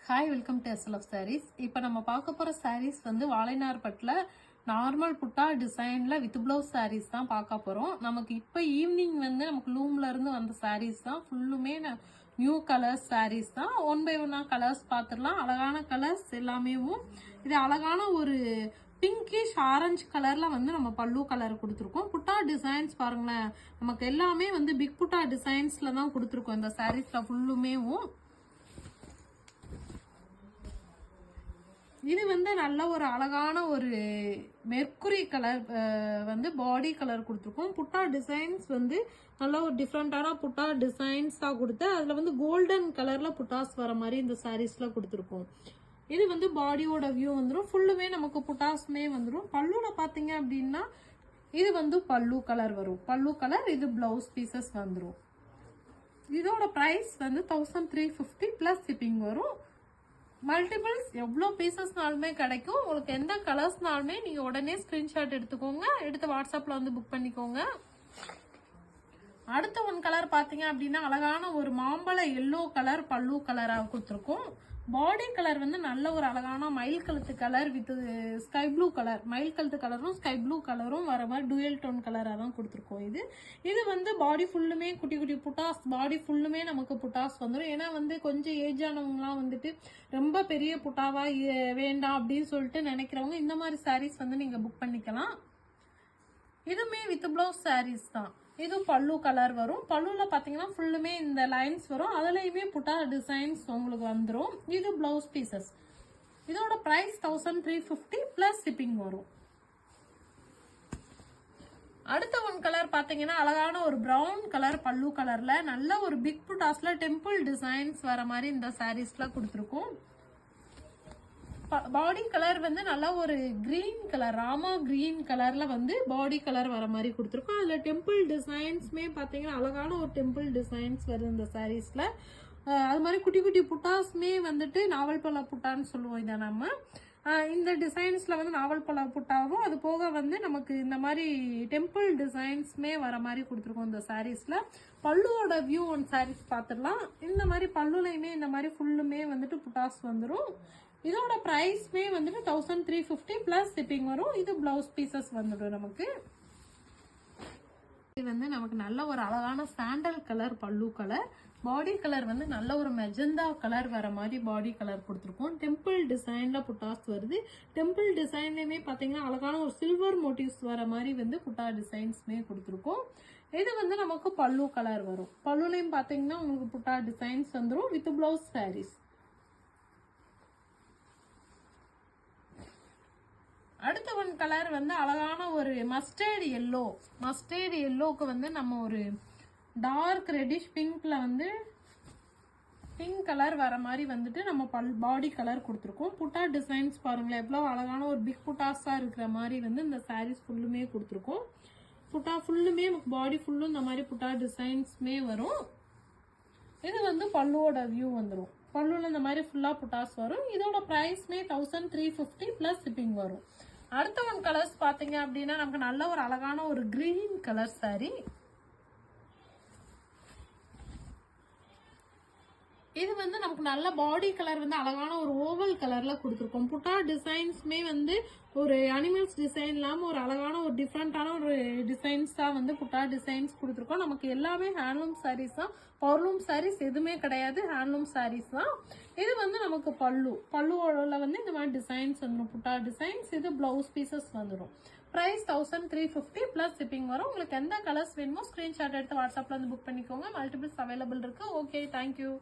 Hi, welcome to SLF sarees. இப்போ நம்ம பார்க்க போகிற சாரீஸ் வந்து வாழைநார் பட்டில் நார்மல் புட்டா டிசைனில் வித் ப்ளவுஸ் சாரீஸ் தான் பார்க்க போகிறோம். நமக்கு இப்போ ஈவினிங் வந்து நமக்கு லூம்ல இருந்து வந்த சாரீஸ் தான் ஃபுல்லுமே நியூ கலர்ஸ் சாரீஸ் தான். ஒன் பை ஒன்னாக கலர்ஸ் பார்த்துடலாம். அழகான கலர்ஸ் எல்லாமேவும் இது அழகான ஒரு பிங்கிஷ் ஆரஞ்சு கலர்ல வந்து நம்ம பல்லு கலர் கொடுத்துருக்கோம். புட்டா டிசைன்ஸ் பாருங்களேன், நமக்கு எல்லாமே வந்து பிக் புட்டா டிசைன்ஸ்ல தான் கொடுத்துருக்கோம். இந்த சாரீஸ்ல ஃபுல்லுமேவும் இது வந்து நல்ல ஒரு அழகான ஒரு மெர்க்குரி கலர் வந்து பாடி கலர் கொடுத்துருக்கோம். புட்டா டிசைன்ஸ் வந்து நல்ல ஒரு டிஃப்ரெண்டான புட்டா டிசைன்ஸாக கொடுத்து அதில் வந்து கோல்டன் கலரில் புட்டாஸ் வர மாதிரி இந்த சாரீஸில் கொடுத்துருக்கோம். இது வந்து பாடியோட வியூ வந்துடும். ஃபுல்லுமே நமக்கு புட்டாஸ்மே வந்துடும். பல்லுவில் பார்த்தீங்க அப்படின்னா இது வந்து பல்லு கலர் வரும். பல்லு கலர், இது பிளவுஸ் பீசஸ் வந்துடும். இதோட ப்ரைஸ் வந்து 1350 ப்ளஸ் ஷிப்பிங் வரும். மல்டிபிள்ஸ் எவ்வளோ பீசஸ்னாலுமே கிடைக்கும். உங்களுக்கு எந்த கலர்ஸ்னாலுமே நீங்கள் உடனே ஸ்க்ரீன்ஷாட் எடுத்துக்கோங்க, எடுத்து வாட்ஸ்அப்பில் வந்து புக் பண்ணிக்கோங்க. அடுத்த ஒன் கலர் பார்த்தீங்க அப்படின்னா அழகான ஒரு மாம்பழ எல்லோ கலர் பல்லு கலராக கொடுத்துருக்கோம். பாடி கலர் வந்து நல்ல ஒரு அழகான மயில் கழுத்து colour with sky blue colour, மயில் கழுத்து கலரும் ஸ்கை ப்ளூ கலரும் வர மாதிரி டூயல் டோன் கலராக தான் கொடுத்துருக்கோம். இது வந்து பாடி ஃபுல்லுமே குட்டி குட்டி புட்டாஸ், பாடி ஃபுல்லுமே நமக்கு புட்டாஸ் வந்துடும். ஏன்னா வந்து கொஞ்சம் ஏஜ் ஆனவங்களாம் வந்துட்டு ரொம்ப பெரிய புட்டாவா வேண்டாம் அப்படின்னு சொல்லிட்டு நினைக்கிறவங்க இந்த மாதிரி சாரீஸ் வந்து நீங்கள் புக் பண்ணிக்கலாம். இதுவுமே வித் ப்ளவுஸ் சாரீஸ் தான். இது பல்லு கலர் வரும். பல்லுல பாத்தீங்கன்னா ஃபுல்லுமே இந்த லைன்ஸ் வரும். அதுலயுமே புட்டா டிசைன்ஸ் உங்களுக்கு வந்துடும். இது பிளவுஸ் பீசஸ். இதோட பிரைஸ் 1350 பிளஸ் ஷிப்பிங் வரும். அடுத்த ஒன் கலர் பாத்தீங்கன்னா அழகான ஒரு பிரவுன் கலர் பல்லு கலர்ல நல்ல ஒரு பிக் புட்டாஸ்ல டெம்பிள் டிசைன்ஸ் வர மாதிரி இந்த சாரீஸ்ல கொடுத்துருக்கோம். பாடி கலர் வந்து நல்லா ஒரு கிரீன் கலர், ராமா கிரீன் கலர்ல வந்து பாடி கலர் வர மாதிரி கொடுத்துருக்கோம். அதுல டெம்பிள் டிசைன்ஸ்மே பாத்தீங்கன்னா அழகான ஒரு டெம்பிள் டிசைன்ஸ் வருது இந்த சாரீஸ்ல. அது மாதிரி குட்டி குட்டி புட்டாஸ்மே வந்துட்டு நாவல் பழ புட்டான்னு சொல்லுவோம். இதை நம்ம இந்த டிசைன்ஸ்ல வந்து நாவல் பழ புட்டாவும் அது போக வந்து நமக்கு இந்த மாதிரி டெம்பிள் டிசைன்ஸ்மே வர மாதிரி கொடுத்துருக்கோம் இந்த சாரீஸ்ல. பல்லுவோட வியூ ஒன் சாரீஸ் பார்த்துடலாம். இந்த மாதிரி பல்லுலையுமே இந்த மாதிரி ஃபுல்லுமே வந்துட்டு புட்டாஸ் வந்துடும். இதோட பிரைஸ்மே வந்துட்டு 1350 பிளஸ் ஷிப்பிங் வரும். இது பிளவுஸ் பீசஸ் வந்துடும் நமக்கு. இது வந்து நமக்கு நல்ல ஒரு அழகான சாண்டல் கலர் பல்லு கலர், பாடி கலர் வந்து நல்ல ஒரு மெஜந்தா கலர் வர மாதிரி பாடி கலர் கொடுத்துருக்கோம். டெம்பிள் டிசைன்ல புட்டாஸ் வருது. டெம்பிள் டிசைன்லயுமே பாத்தீங்கன்னா அழகான ஒரு சில்வர் மோட்டிவ்ஸ் வர மாதிரி வந்து புட்டா டிசைன்ஸ்மே கொடுத்துருக்கோம். இது வந்து நமக்கு பல்லு கலர் வரும். பல்லுலையும் பாத்தீங்கன்னா உங்களுக்கு புட்டா டிசைன்ஸ் வந்துடும் வித் பிளவுஸ் சாரீஸ். அடுத்த ஒன் கலர் வந்து அழகான ஒரு மஸ்டர்ட் எல்லோ. மஸ்டர்ட் எல்லோக்கு வந்து நம்ம ஒரு டார்க் ரெட்டிஷ் பிங்க்ல வந்து பிங்க் கலர் வர மாதிரி வந்துட்டு நம்ம பாடி கலர் கொடுத்துருக்கோம். புட்டா டிசைன்ஸ் பாருங்களேன், எவ்வளோ அழகான ஒரு பிக் புட்டாஸா இருக்கிற மாதிரி வந்து இந்த சாரீஸ் ஃபுல்லுமே கொடுத்துருக்கோம். புட்டா ஃபுல்லுமே பாடி ஃபுல்லும் இந்த மாதிரி புட்டா டிசைன்ஸ்மே வரும். இது வந்து பல்லுவோட வியூ வந்துடும். பல்லுல இந்த மாதிரி ஃபுல்லா புட்டாஸ் வரும். இதோட பிரைஸ்மே 1350 பிளஸ் ஷிப்பிங் வரும். அடுத்த ஒன் கலர்ஸ் பாத்தீங்க அப்படின்னா நமக்கு நல்ல ஒரு அழகான ஒரு கிரீன் கலர் சாரி. இது வந்து நமக்கு நல்ல பாடி கலர் வந்து அழகான ஒரு ஓவல் கலர்ல கொடுத்துருக்கோம். புட்டா டிசைன்ஸ்மே வந்து ஒரு அனிமல்ஸ் டிசைன் இல்லாம ஒரு அழகான ஒரு டிஃப்ரெண்டான ஒரு டிசைன்ஸ் தான் வந்து புட்டா டிசைன்ஸ் கொடுத்துருக்கோம். நமக்கு எல்லாமே ஹேண்ட்லூம் சாரீஸ் தான். பவர்லூம் சாரீஸ் எதுவுமே கிடையாது, ஹேண்ட்லூம் சாரீஸ் தான். இது வந்து நமக்கு பல்லுவோட வந்து இந்த மாதிரி டிசைன்ஸ் வந்துடும், புட்டா டிசைன்ஸ். இது பிளவுஸ் பீசஸ் வந்துடும். பிரைஸ் 1350 பிளஸ் ஷிப்பிங் வரும். உங்களுக்கு எந்த கலர்ஸ் வேணுமோ ஸ்கிரீன்ஷாட் எடுத்து வாட்ஸ்அப்ல வந்து புக் பண்ணிக்கோங்க. மல்டிபிள்ஸ் அவைலபிள் இருக்கு. Okay, thank you.